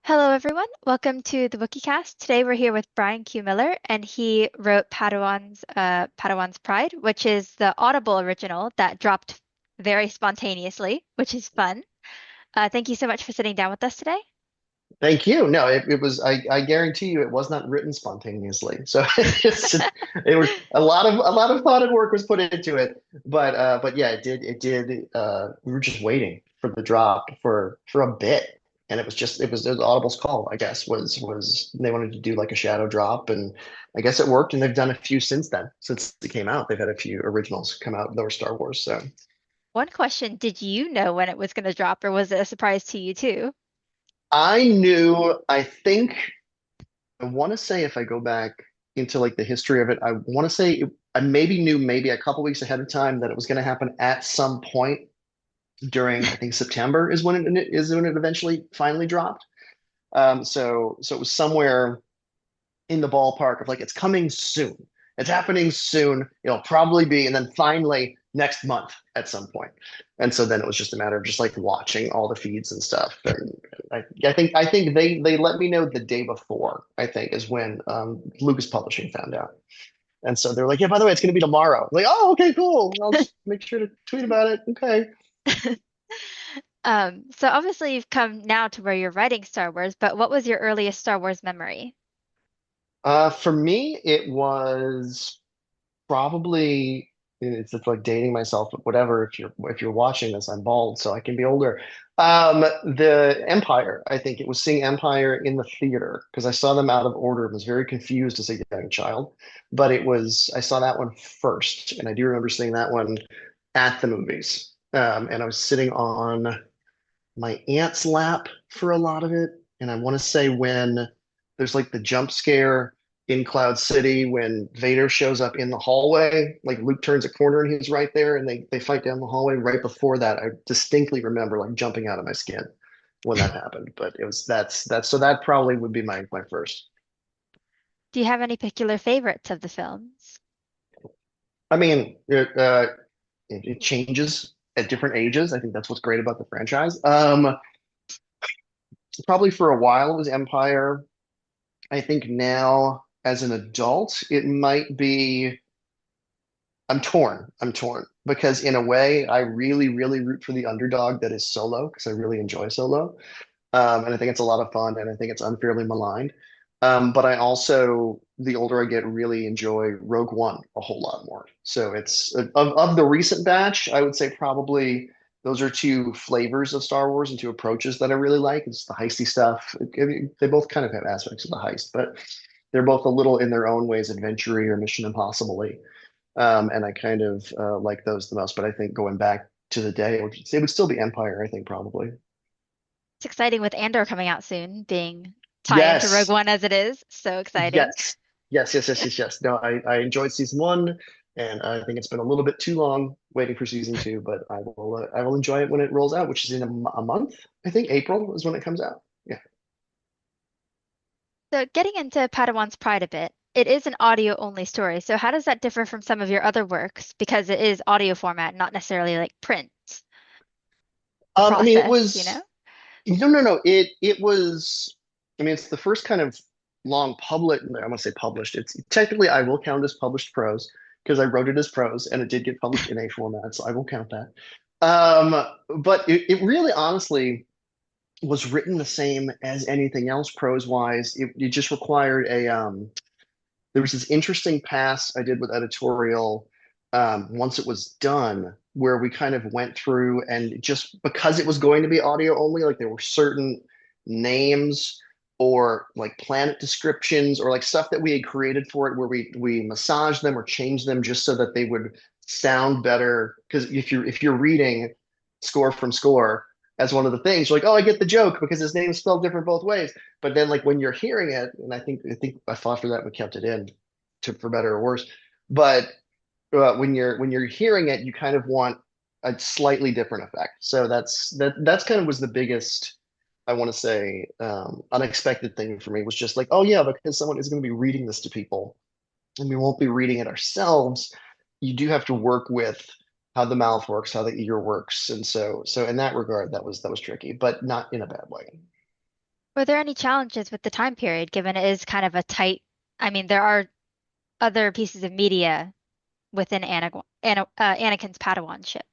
Hello, everyone. Welcome to the Wookieecast. Today we're here with Bryan Q. Miller, and he wrote Padawan's Pride, which is the Audible original that dropped very spontaneously, which is fun. Thank you so much for sitting down with us today. Thank you. No, it was, I guarantee you it was not written spontaneously. So it was a lot of thought and work was put into it. But yeah, it did. We were just waiting for the drop for a bit. And it was Audible's call, I guess, was they wanted to do like a shadow drop, and I guess it worked, and they've done a few since then. Since it came out, they've had a few originals come out that were Star Wars. So One question, did you know when it was going to drop, or was it a surprise to you too? I knew, I think I want to say if I go back into like the history of it, I want to say I maybe knew maybe a couple weeks ahead of time that it was going to happen at some point during I think September is when it eventually finally dropped. So it was somewhere in the ballpark of like it's coming soon. It's happening soon. It'll probably be, and then finally next month at some point. And so then it was just a matter of just like watching all the feeds and stuff. And I think they let me know the day before, I think, is when Lucas Publishing found out. And so they're like, yeah, by the way, it's gonna be tomorrow. I'm like, oh, okay, cool. I'll just make sure to tweet about it. Okay. So obviously you've come now to where you're writing Star Wars, but what was your earliest Star Wars memory? For me, it was probably it's like dating myself, but whatever. If you're watching this, I'm bald, so I can be older. The Empire, I think it was seeing Empire in the theater because I saw them out of order and was very confused as a young child. But I saw that one first, and I do remember seeing that one at the movies. And I was sitting on my aunt's lap for a lot of it. And I want to say when there's like the jump scare in Cloud City when Vader shows up in the hallway, like Luke turns a corner and he's right there and they fight down the hallway. Right before that, I distinctly remember like jumping out of my skin when that happened. But that's so that probably would be my first. Do you have any particular favorites of the films? I mean, it changes at different ages. I think that's what's great about the franchise. Probably for a while it was Empire. I think now as an adult, it might be. I'm torn. I'm torn because in a way, I really, really root for the underdog that is Solo because I really enjoy Solo, and I think it's a lot of fun, and I think it's unfairly maligned. But I also, the older I get, really enjoy Rogue One a whole lot more. So it's of the recent batch, I would say probably those are two flavors of Star Wars and two approaches that I really like. It's the heisty stuff. I mean, they both kind of have aspects of the heist, but they're both a little in their own ways adventure or Mission Impossible-y. And I kind of like those the most. But I think going back to the day, it would still be Empire, I think, probably. It's exciting with Andor coming out soon, being tie into Rogue Yes. One as it is. So exciting. Yes. Yes, yes, yes, yes, yes. No, I enjoyed season one, and I think it's been a little bit too long waiting for season two, but I will enjoy it when it rolls out, which is in a month. I think April is when it comes out. Yeah. So getting into Padawan's Pride a bit, it is an audio only story. So how does that differ from some of your other works? Because it is audio format, not necessarily like print I mean, it process, you was know? no, no, no. It was. I mean, it's the first kind of long public. I want to say published. It's technically I will count as published prose because I wrote it as prose and it did get published in a format, so I will count that. But it really, honestly, was written the same as anything else prose wise. It just required a there was this interesting pass I did with editorial once it was done, where we kind of went through and just because it was going to be audio only, like there were certain names or like planet descriptions or like stuff that we had created for it where we massaged them or changed them just so that they would sound better. Because if you're reading score from score as one of the things, you're like, oh, I get the joke because his name is spelled different both ways. But then like when you're hearing it, and I think I fought for that, we kept it in for better or worse. But when you're hearing it, you kind of want a slightly different effect. So that's kind of was the biggest, I want to say, unexpected thing for me was just like, oh yeah, because someone is going to be reading this to people, and we won't be reading it ourselves. You do have to work with how the mouth works, how the ear works, and so in that regard, that was tricky, but not in a bad way. Were there any challenges with the time period, given it is kind of a tight, I mean, there are other pieces of media within Anakin's Padawan ship.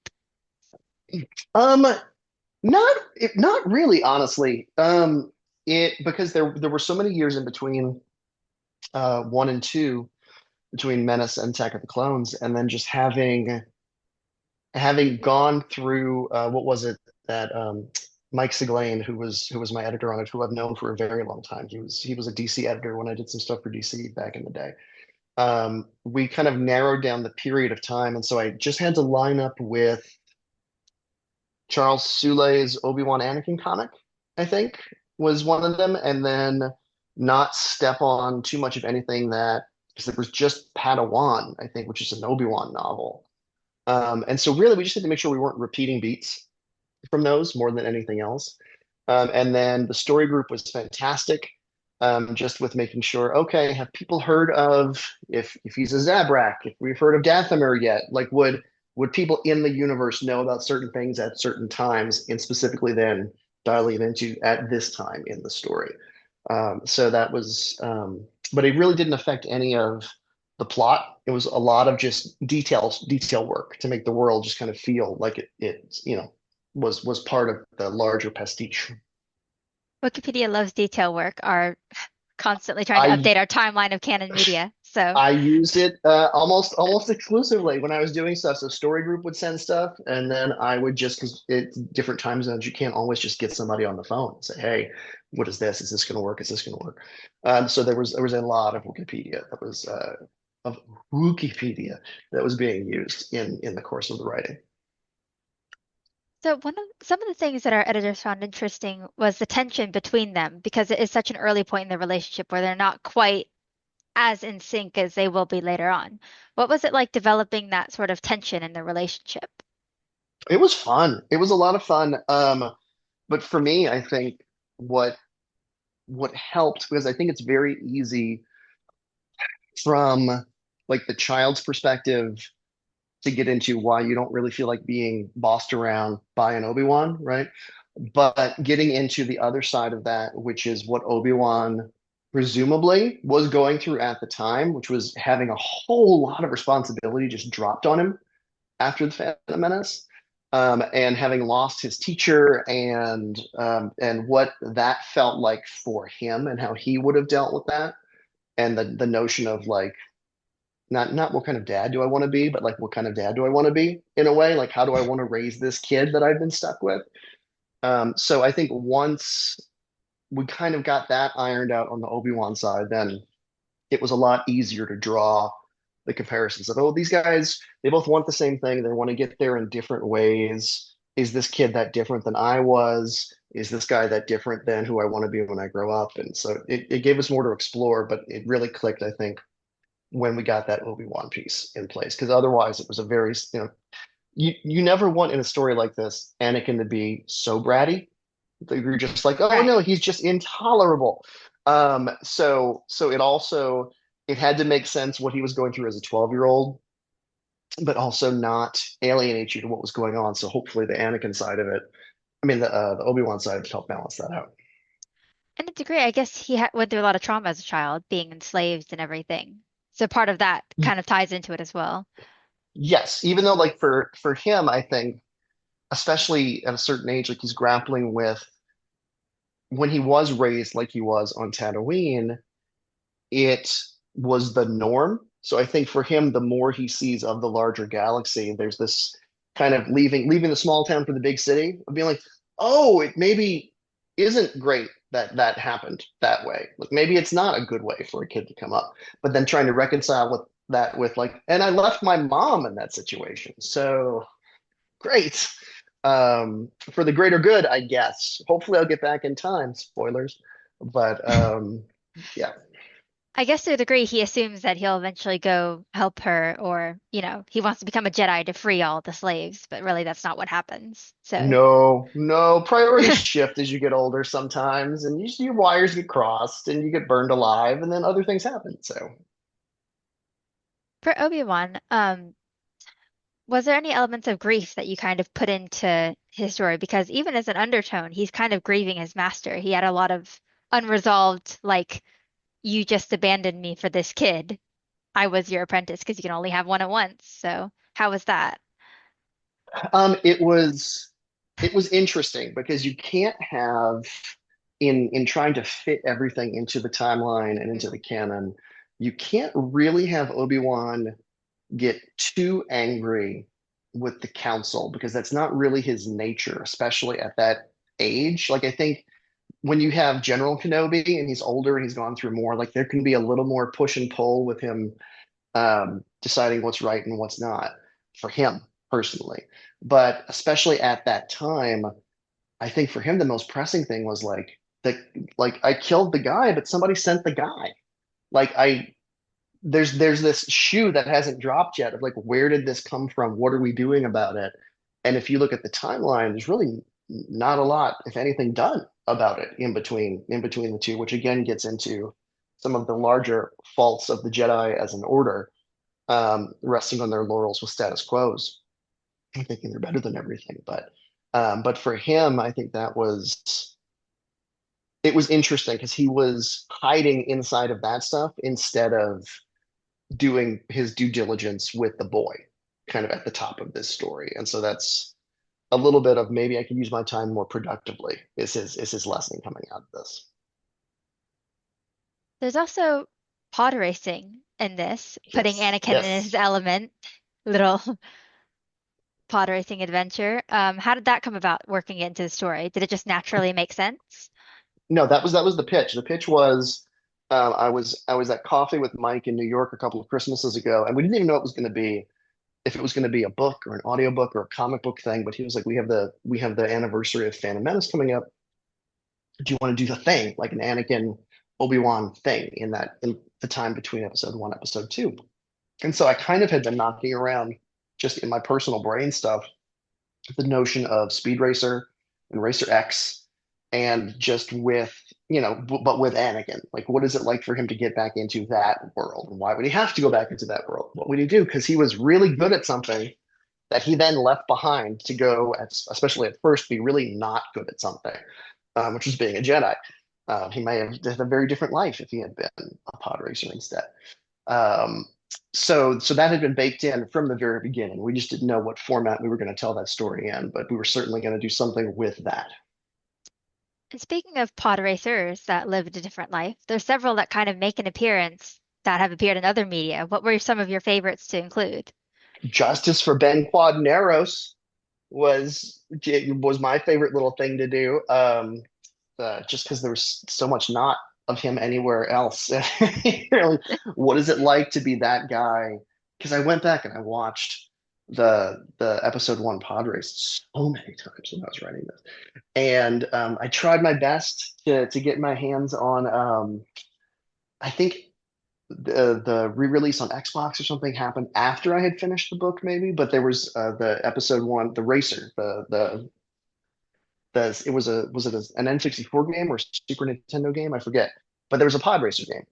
Um, not really, honestly. It because there were so many years in between one and two, between Menace and Attack of the Clones, and then just having gone through what was it that Mike Siglain, who was my editor on it, who I've known for a very long time. He was a DC editor when I did some stuff for DC back in the day. We kind of narrowed down the period of time, and so I just had to line up with Charles Soule's Obi-Wan Anakin comic, I think, was one of them, and then not step on too much of anything that because there was just Padawan, I think, which is an Obi-Wan novel. And so really we just had to make sure we weren't repeating beats from those more than anything else. And then the story group was fantastic, just with making sure, okay, have people heard of if he's a Zabrak, if we've heard of Dathomir yet? Like would people in the universe know about certain things at certain times, and specifically then dialing it into at this time in the story? So that was, but it really didn't affect any of the plot. It was a lot of just detail work to make the world just kind of feel like it was part of the larger pastiche. Wikipedia loves detail work, are constantly trying to I update our timeline of canon media. So, I used it almost exclusively when I was doing stuff. So story group would send stuff, and then I would just because it's different time zones, you can't always just get somebody on the phone and say, "Hey, what is this? Is this going to work? Is this going to work?" So there was a lot of Wikipedia that was of Wookieepedia that was being used in the course of the writing. so one of some of the things that our editors found interesting was the tension between them because it is such an early point in the relationship where they're not quite as in sync as they will be later on. What was it like developing that sort of tension in the relationship? It was fun. It was a lot of fun. But for me, I think what what helped because I think it's very easy from like the child's perspective to get into why you don't really feel like being bossed around by an Obi-Wan, right? But getting into the other side of that, which is what Obi-Wan presumably was going through at the time, which was having a whole lot of responsibility just dropped on him after the Phantom Menace, and having lost his teacher and what that felt like for him and how he would have dealt with that, and the notion of like not what kind of dad do I want to be, but like what kind of dad do I want to be in a way? Like how do I want to raise this kid that I've been stuck with? So I think once we kind of got that ironed out on the Obi-Wan side, then it was a lot easier to draw the comparisons of, oh, these guys, they both want the same thing. They want to get there in different ways. Is this kid that different than I was? Is this guy that different than who I want to be when I grow up? And so it gave us more to explore, but it really clicked, I think, when we got that Obi-Wan piece in place. Because otherwise it was a very, you never want in a story like this Anakin to be so bratty that you're just like, oh Right. no, he's just intolerable. So it had to make sense what he was going through as a 12-year-old, but also not alienate you to what was going on. So hopefully the Anakin side of it, I mean the Obi-Wan side helped balance that out. And a degree, I guess he went through a lot of trauma as a child, being enslaved and everything. So part of that kind of ties into it as well. Yes, even though like for him, I think, especially at a certain age, like he's grappling with when he was raised like he was on Tatooine, it was the norm. So I think for him, the more he sees of the larger galaxy, there's this kind of leaving the small town for the big city of being like, oh, it maybe isn't great that that happened that way. Like maybe it's not a good way for a kid to come up. But then trying to reconcile with that with like, and I left my mom in that situation. So great. For the greater good, I guess. Hopefully I'll get back in time. Spoilers. But yeah. I guess to a degree, he assumes that he'll eventually go help her, or, he wants to become a Jedi to free all the slaves, but really that's not what happens. So, No, no. Priorities shift as you get older sometimes, and your wires get crossed and you get burned alive, and then other things happen. So for Obi-Wan, was there any elements of grief that you kind of put into his story? Because even as an undertone, he's kind of grieving his master. He had a lot of unresolved, like you just abandoned me for this kid. I was your apprentice because you can only have one at once. So how was that? It was interesting because you can't have in trying to fit everything into the timeline and into Mm. the canon, you can't really have Obi-Wan get too angry with the council because that's not really his nature, especially at that age. Like I think when you have General Kenobi and he's older and he's gone through more, like there can be a little more push and pull with him deciding what's right and what's not for him personally. But especially at that time, I think for him the most pressing thing was like I killed the guy, but somebody sent the guy. Like I there's this shoe that hasn't dropped yet of like where did this come from? What are we doing about it? And if you look at the timeline, there's really not a lot, if anything, done about it in between the two, which again gets into some of the larger faults of the Jedi as an order, resting on their laurels with status quos and thinking they're better than everything. But for him, I think that was it was interesting because he was hiding inside of that stuff instead of doing his due diligence with the boy, kind of at the top of this story. And so that's a little bit of maybe I could use my time more productively. Is his lesson coming out of this? There's also pod racing in this, putting Yes, Anakin in his yes. element, little pod racing adventure. How did that come about working into the story? Did it just naturally make sense? No, that was the pitch. The pitch was I was at coffee with Mike in New York a couple of Christmases ago, and we didn't even know it was going to be if it was going to be a book or an audiobook or a comic book thing. But he was like, we have the anniversary of Phantom Menace coming up. Do you want to do the thing like an Anakin Obi-Wan thing in the time between episode one, episode two? And so I kind of had been knocking around just in my personal brain stuff the notion of Speed Racer and Racer X, and just with but with Anakin, like what is it like for him to get back into that world? And why would he have to go back into that world? What would he do? Because he was really good at something that he then left behind to go, especially at first, be really not good at something, which was being a Jedi. He may have had a very different life if he had been a pod racer instead. Um, so that had been baked in from the very beginning. We just didn't know what format we were going to tell that story in, but we were certainly going to do something with that. And speaking of pod racers that lived a different life, there's several that kind of make an appearance that have appeared in other media. What were some of your favorites to include? Justice for Ben Quadneros was my favorite little thing to do. Just because there was so much not of him anywhere else. Really, what is it like to be that guy? Because I went back and I watched the episode one pod race so many times when I was writing this, and I tried my best to get my hands on. I think the re-release on Xbox or something happened after I had finished the book, maybe. But there was the episode one, the racer, the it was it an N64 game or Super Nintendo game? I forget. But there was a pod racer game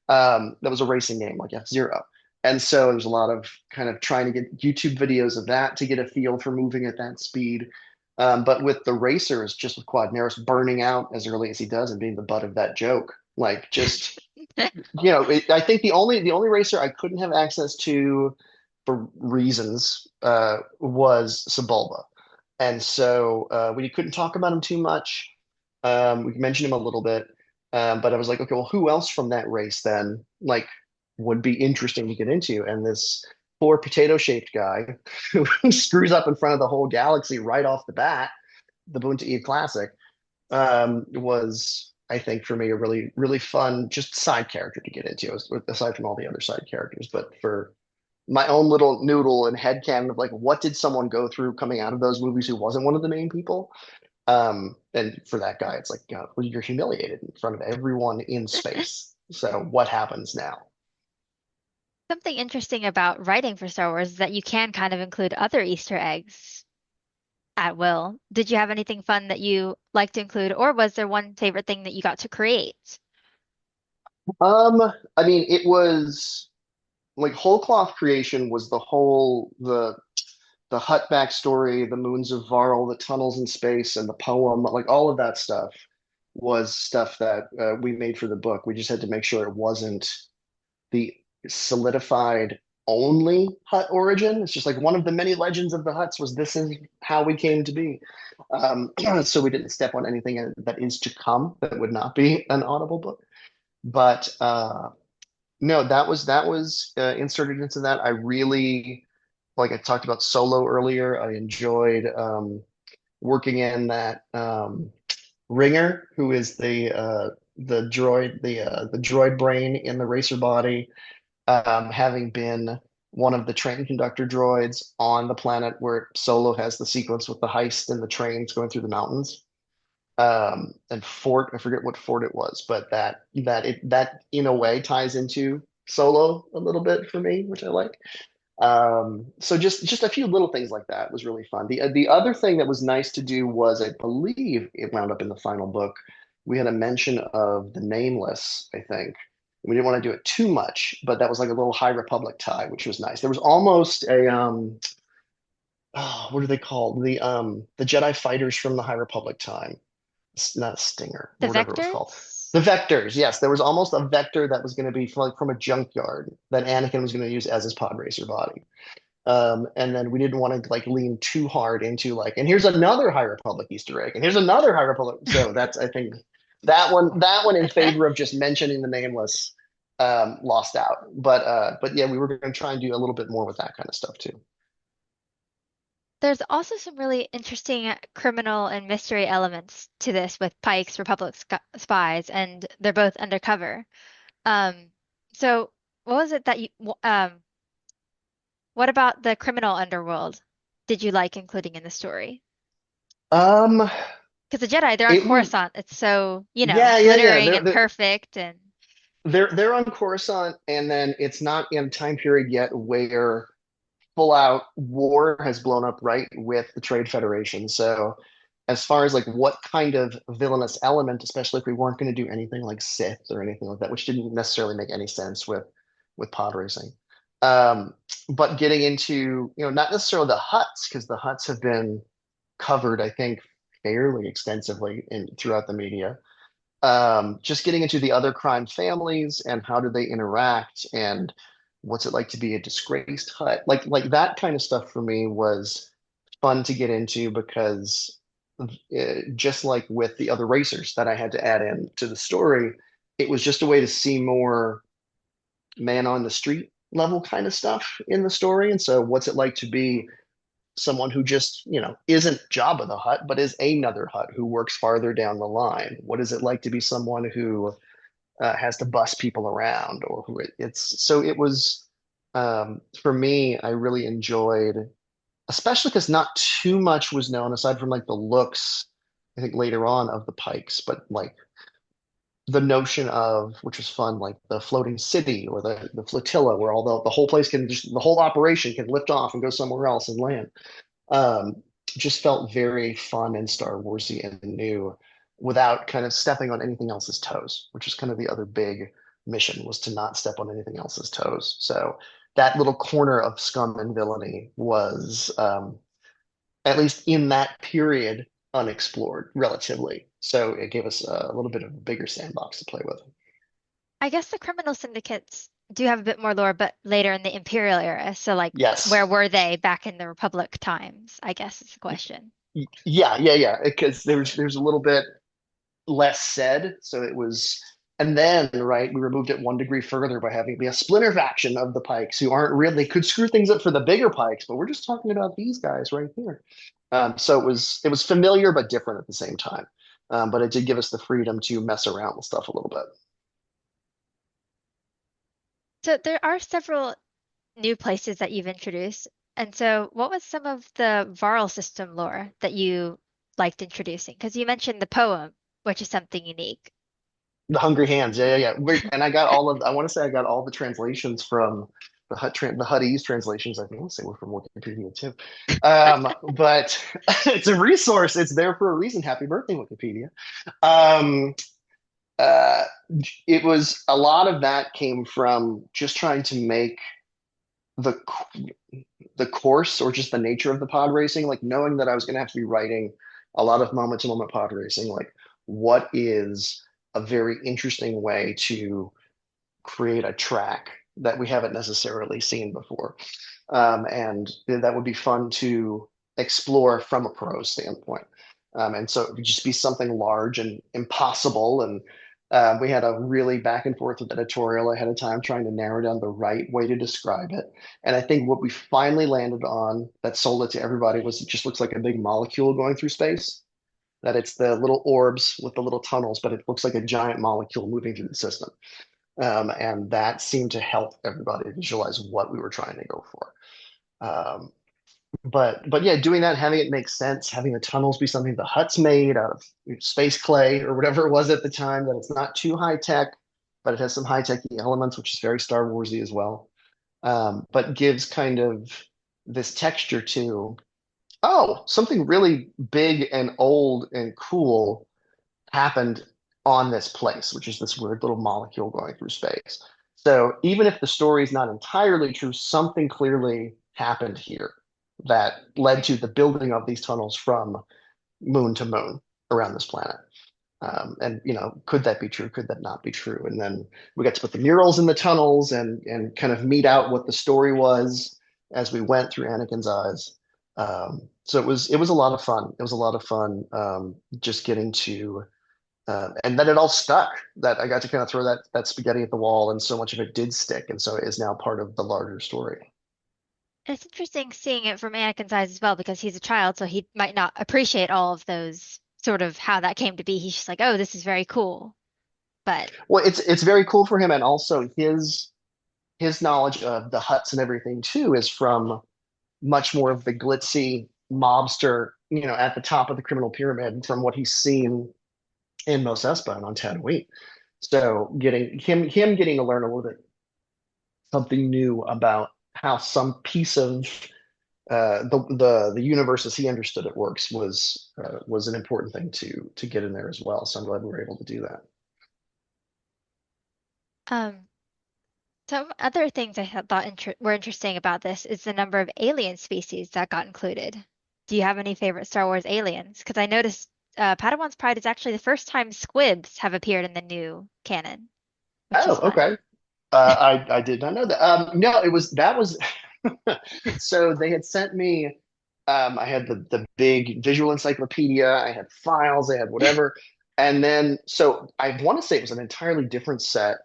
that was a racing game like F-Zero. And so there was a lot of kind of trying to get YouTube videos of that to get a feel for moving at that speed. But with the racers, just with Quadneros burning out as early as he does and being the butt of that joke, like just I think the only racer I couldn't have access to for reasons was Sebulba, and so we couldn't talk about him too much. We mentioned him a little bit, but I was like, okay, well, who else from that race then, like, would be interesting to get into? And this poor potato-shaped guy who screws up in front of the whole galaxy right off the bat, the Boon to Eve Classic, was, I think, for me, a really, really fun just side character to get into, aside from all the other side characters. But for my own little noodle and headcanon of like, what did someone go through coming out of those movies who wasn't one of the main people? And for that guy, it's like, well, you're humiliated in front of everyone in space. So what happens now? Something interesting about writing for Star Wars is that you can kind of include other Easter eggs at will. Did you have anything fun that you like to include, or was there one favorite thing that you got to create? Um, I mean, it was like whole cloth creation was the hut backstory, the moons of Varl, the tunnels in space, and the poem, like all of that stuff was stuff that we made for the book. We just had to make sure it wasn't the solidified only Hut origin. It's just like one of the many legends of the Huts was this is how we came to be. So we didn't step on anything that is to come that would not be an Audible book. But no, that was inserted into that. I really like I talked about Solo earlier. I enjoyed working in that Ringer, who is the droid brain in the racer body, having been one of the train conductor droids on the planet where Solo has the sequence with the heist and the trains going through the mountains. And Fort, I forget what fort it was, but that in a way ties into Solo a little bit for me, which I like. So just a few little things like that was really fun. The other thing that was nice to do was, I believe it wound up in the final book. We had a mention of the Nameless, I think. We didn't want to do it too much, but that was like a little High Republic tie, which was nice. There was almost a oh, what are they called? The Jedi fighters from the High Republic time. Not a Stinger, The whatever it was called. vectors? The Vectors, yes, there was almost a Vector that was going to be from a junkyard that Anakin was going to use as his pod racer body. And then we didn't want to like lean too hard into like, and here's another High Republic Easter egg, and here's another High Republic. So that's I think that one in favor of just mentioning the Nameless lost out. But yeah, we were going to try and do a little bit more with that kind of stuff too. There's also some really interesting criminal and mystery elements to this with Pike's Republic spies, and they're both undercover. Um, so what was it that what about the criminal underworld did you like including in the story? Um, Because the Jedi, they're on it was Coruscant. It's so, yeah. glittering They're, and they're perfect and they're on Coruscant, and then it's not in a time period yet where full out war has blown up right with the Trade Federation. So as far as like what kind of villainous element, especially if we weren't going to do anything like Sith or anything like that, which didn't necessarily make any sense with pod racing. Um, but getting into, not necessarily the huts, because the huts have been covered, I think, fairly extensively throughout the media. Just getting into the other crime families and how do they interact and what's it like to be a disgraced hut, like that kind of stuff for me was fun to get into because just like with the other racers that I had to add in to the story, it was just a way to see more man on the street level kind of stuff in the story. And so what's it like to be someone who just, isn't Jabba the Hutt, but is another Hutt who works farther down the line? What is it like to be someone who has to bus people around, or who it's so it was for me, I really enjoyed, especially because not too much was known aside from like the looks, I think later on of the Pikes, but like the notion of, which was fun, like the floating city or the flotilla where all the whole place can just the whole operation can lift off and go somewhere else and land. Just felt very fun and Star Warsy and new without kind of stepping on anything else's toes, which is kind of the other big mission, was to not step on anything else's toes. So that little corner of scum and villainy was, at least in that period, unexplored relatively. So it gave us a little bit of a bigger sandbox to play with. I guess the criminal syndicates do have a bit more lore, but later in the Imperial era. So like Yes. where were they back in the Republic times? I guess is the question. Yeah. Because there's a little bit less said. So it was, and then, right, we removed it one degree further by having it be a splinter faction of the Pikes who aren't really, they could screw things up for the bigger Pikes, but we're just talking about these guys right here. So it was familiar but different at the same time. But it did give us the freedom to mess around with stuff a little bit. So there are several new places that you've introduced. And so what was some of the Varl system lore that you liked introducing? Because you mentioned the poem, which is something unique. The Hungry Hands, yeah. And I want to say I got all the translations from the Huttese translations. I want to say we're from Wikipedia too. But it's a resource. It's there for a reason. Happy birthday, Wikipedia. Um, uh, it was a lot of that came from just trying to make the the course or just the nature of the pod racing, like knowing that I was going to have to be writing a lot of moment to moment pod racing, like what is a very interesting way to create a track that we haven't necessarily seen before. And that would be fun to explore from a pro standpoint. And so it would just be something large and impossible. And we had a really back and forth with editorial ahead of time, trying to narrow down the right way to describe it. And I think what we finally landed on that sold it to everybody was it just looks like a big molecule going through space. That it's the little orbs with the little tunnels, but it looks like a giant molecule moving through the system. And that seemed to help everybody visualize what we were trying to go for. Um, but yeah, doing that, having it make sense, having the tunnels be something the hut's made out of space clay or whatever it was at the time, that it's not too high tech, but it has some high techy elements, which is very Star Warsy as well. But gives kind of this texture to, oh, something really big and old and cool happened on this place, which is this weird little molecule going through space. So even if the story is not entirely true, something clearly happened here that led to the building of these tunnels from moon to moon around this planet. And could that be true? Could that not be true? And then we got to put the murals in the tunnels and kind of meet out what the story was as we went through Anakin's eyes. So it was a lot of fun. It was a lot of fun just getting to and then it all stuck. That I got to kind of throw that spaghetti at the wall, and so much of it did stick, and so it is now part of the larger story. It's interesting seeing it from Anakin's eyes as well because he's a child, so he might not appreciate all of those sort of how that came to be. He's just like, oh, this is very cool. But Well, it's very cool for him, and also his knowledge of the huts and everything too is from much more of the glitzy mobster, at the top of the criminal pyramid from what he's seen in Mos Espa and on Tatooine. So getting him getting to learn a little bit something new about how some piece of the universe as he understood it works was an important thing to get in there as well. So I'm glad we were able to do that. um, some other things I thought were interesting about this is the number of alien species that got included. Do you have any favorite Star Wars aliens? Because I noticed Padawan's Pride is actually the first time squibs have appeared in the new canon, which is Oh, fun. okay. I did not know that. No, that was so they had sent me. I had the big visual encyclopedia. I had files. I had whatever, and then so I want to say it was an entirely different set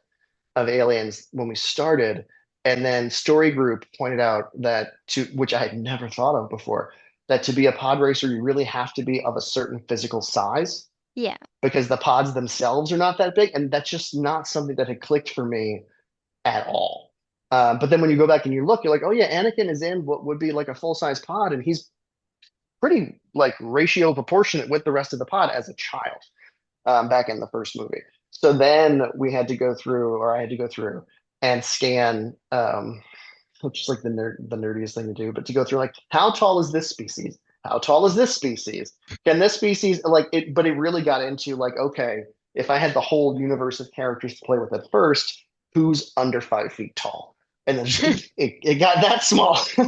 of aliens when we started, and then Story Group pointed out that to which I had never thought of before, that to be a pod racer you really have to be of a certain physical size Yeah. because the pods themselves are not that big, and that's just not something that had clicked for me at all. But then when you go back and you look, you're like, oh yeah, Anakin is in what would be like a full size pod, and he's pretty like ratio proportionate with the rest of the pod as a child back in the first movie. So then we had to go through, or I had to go through and scan, which is like the nerdiest thing to do, but to go through like how tall is this species? How tall is this species? Can this species like it? But it really got into like, okay, if I had the whole universe of characters to play with at first, who's under 5 feet tall? And then it got that small. All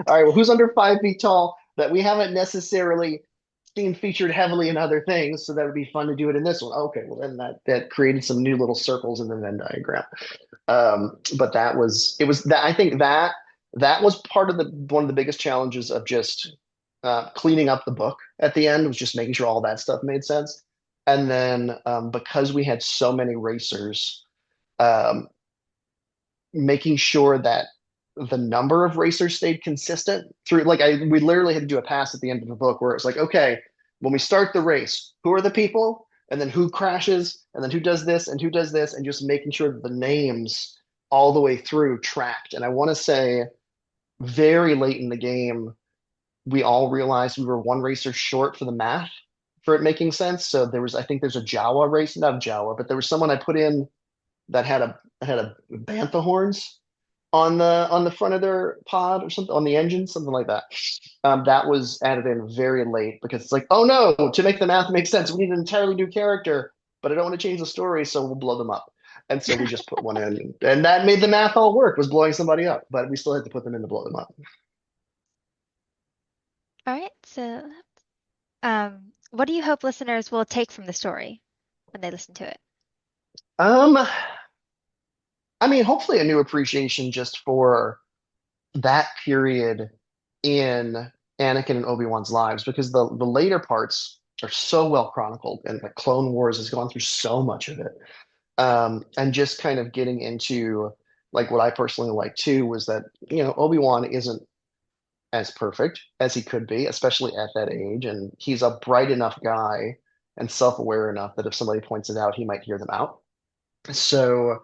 right, well, who's under 5 feet tall that we haven't necessarily seen featured heavily in other things? So that would be fun to do it in this one. Okay, well then that created some new little circles in the Venn diagram. But that was it was that I think that was part of the one of the biggest challenges of just cleaning up the book at the end was just making sure all that stuff made sense. And then because we had so many racers, um, making sure that the number of racers stayed consistent through like we literally had to do a pass at the end of the book where it's like, okay, when we start the race, who are the people? And then who crashes, and then who does this and who does this, and just making sure that the names all the way through tracked. And I want to say very late in the game, we all realized we were one racer short for the math for it making sense. So there was, I think there's a Jawa race, not a Jawa, but there was someone I put in that had a bantha horns on the front of their pod or something on the engine, something like that. That was added in very late because it's like, oh no, to make the math make sense, we need an entirely new character, but I don't want to change the story, so we'll blow them up. And so we just put one in, and that made the math all work. Was blowing somebody up, but we still had to put them in to blow them up. All right. So, um, What do you hope listeners will take from the story when they listen to it? Um, I mean, hopefully a new appreciation just for that period in Anakin and Obi-Wan's lives because the later parts are so well chronicled and the Clone Wars has gone through so much of it. And just kind of getting into like what I personally like too was that, Obi-Wan isn't as perfect as he could be, especially at that age. And he's a bright enough guy and self-aware enough that if somebody points it out, he might hear them out. So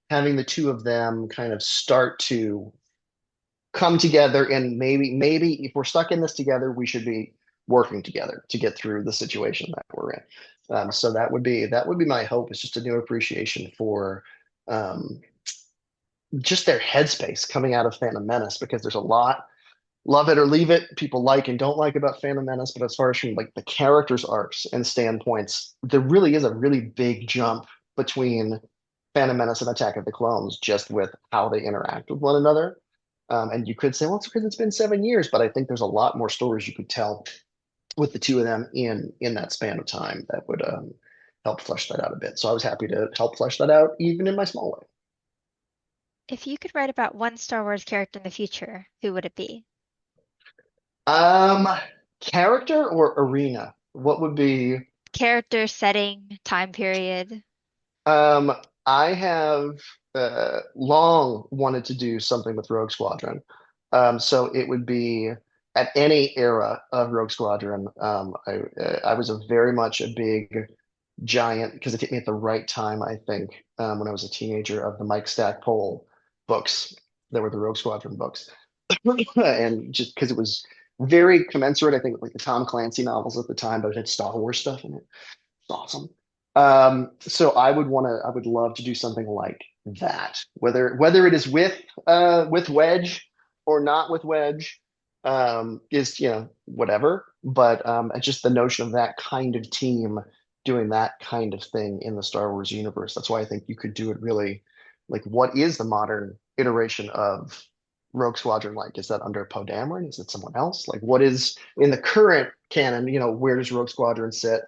having the two of them kind of start to come together and maybe if we're stuck in this together, we should be working together to get through the situation that we're in. So that would be my hope is just a new appreciation for um, just their headspace coming out of Phantom Menace because there's a lot love it or leave it people like and don't like about Phantom Menace, but as far as from like the characters arcs and standpoints, there really is a really big jump between Phantom Menace and Attack of the Clones just with how they interact with one another. And you could say, well, it's because it's been 7 years, but I think there's a lot more stories you could tell with the two of them in that span of time that would help flesh that out a bit. So I was happy to help flesh that out, even in my small way. If you could write about one Star Wars character in the future, who would it be? Um, Character or arena? What would be? Character, setting, time period. Um, I have long wanted to do something with Rogue Squadron. So it would be at any era of Rogue Squadron. I was very much a big giant because it hit me at the right time, I think, when I was a teenager of the Mike Stackpole books that were the Rogue Squadron books. And just because it was very commensurate, I think, with like the Tom Clancy novels at the time, but it had Star Wars stuff in it. It's awesome. So I would love to do something like that, whether it is with Wedge or not with Wedge, is whatever. But just the notion of that kind of team doing that kind of thing in the Star Wars universe. That's why I think you could do it really like what is the modern iteration of Rogue Squadron like? Is that under Poe Dameron? Is it someone else? Like what is in the current canon, where does Rogue Squadron sit?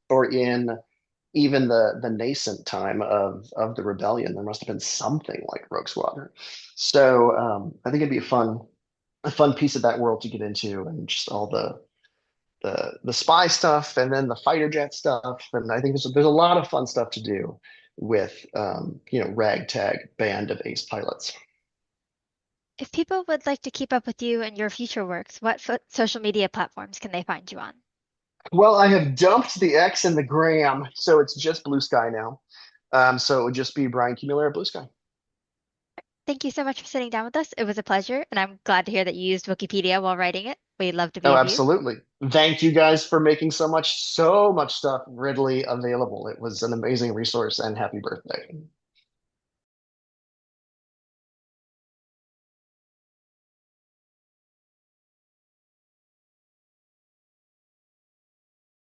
Or in even the nascent time of the rebellion, there must have been something like Rogue Squadron. So I think it'd be a fun piece of that world to get into, and just all the spy stuff, and then the fighter jet stuff, and I think there's a lot of fun stuff to do with ragtag band of ace pilots. If people would like to keep up with you and your future works, what social media platforms can they find you on? Well, I have dumped the X and the Gram, so it's just Blue Sky now. So it would just be Bryan Q Miller at Blue Sky. Thank you so much for sitting down with us. It was a pleasure, and I'm glad to hear that you used Wookieepedia while writing it. We'd love to be Oh, of use. absolutely. Thank you guys for making so much stuff readily available. It was an amazing resource and happy birthday.